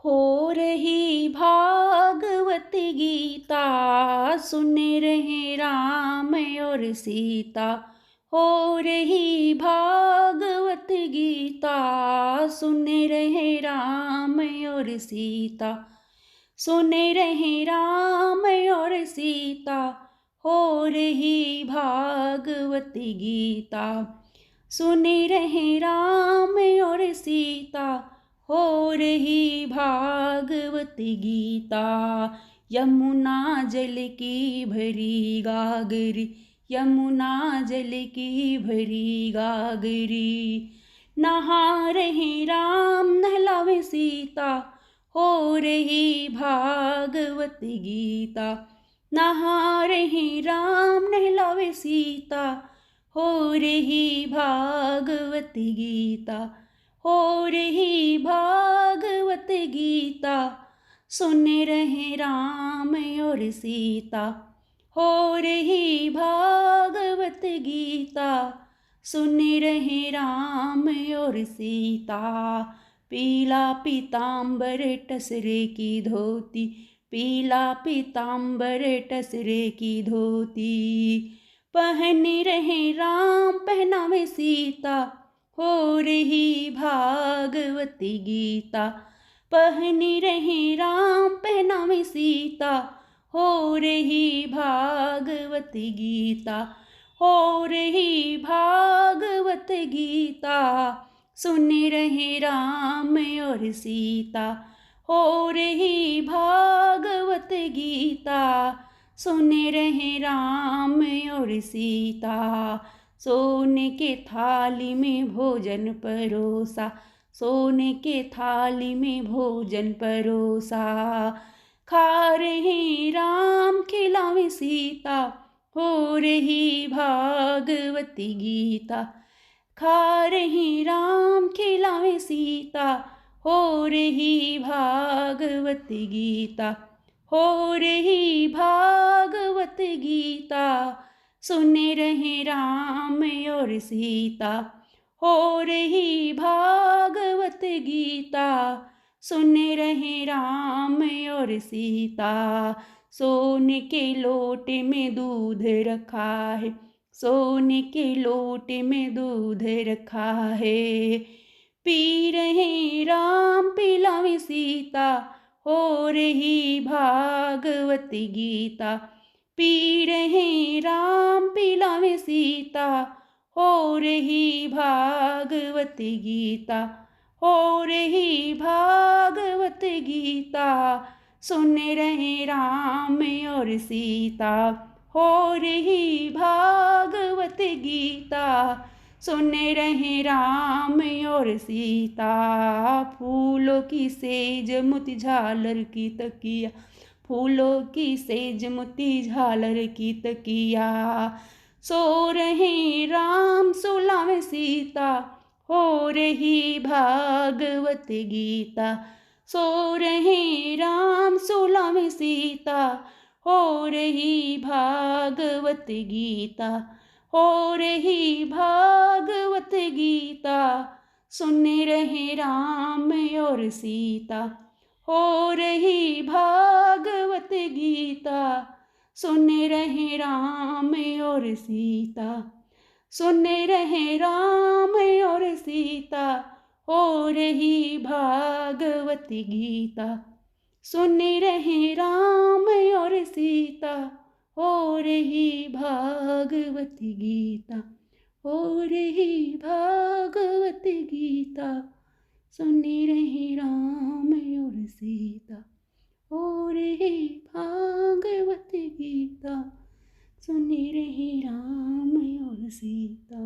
हो रही भागवत गीता, सुन रहे राम और सीता। हो रही भागवत गीता, सुन रहे राम और सीता। सुन रहे राम और सीता, हो रही भागवत गीता। सुन रहे राम और सीता, हो रही भागवत गीता। यमुना जल की भरी गागरी, यमुना जल की भरी गागरी। नहा रहे राम नहलावे सीता, हो रही भागवत गीता। नहा रहे राम नहलावे सीता, हो रही भागवत गीता। हो रही भागवत गीता, सुन रहे राम और सीता। हो रही भागवत गीता, सुन रहे राम और सीता। पीला पीताम्बर टसरे की धोती, पीला पीताम्बर टसरे की धोती। पहन रहे राम पहनावे सीता, हो रही भागवत गीता। पहन रहे राम पहनावे सीता, हो रही भागवत गीता। हो रही भागवत गीता, सुन रहे राम और सीता। हो रही भागवत गीता, सुन रहे राम और सीता। सोने के थाली में भोजन परोसा, सोने के थाली में भोजन परोसा। खा रहे राम खिलावे सीता, हो रही भागवत गीता। खा रहे राम खिलावे सीता, हो रही भागवत गीता। हो रही भागवत गीता, सुन रहे राम और सीता। हो रही भागवत गीता, सुन रहे राम और सीता। सोने के लोटे में दूध रखा है, सोने के लोटे में दूध रखा है। पी रहे राम पिलावे सीता, हो रही भागवत गीता। पी रहे राम पिलावे सीता, हो रही भागवत गीता। हो रही भागवत गीता, सुन रहे राम और सीता। हो रही भागवत गीता, सुन रहे राम और सीता। फूलों की सेज मोती झालर की तकिया, फूलों की सेज मोती झालर की तकिया। सो रहे राम सुलावे सीता, हो रही भागवत गीता। सो रहे राम सुलावे सीता, हो रही भागवत गीता। हो रही भागवत गीता, सुन रहे राम और सीता। हो रही भागवत गीता, सुन रहे राम और सीता। सुन रहे राम और सीता, हो रही भागवत गीता। सुन रहे राम और सीता, हो रही भागवत गीता। हो रही भागवत गीता, सुन रहे राम और सीता। हो रही भागवत गीता, सुन रहे राम और सीता।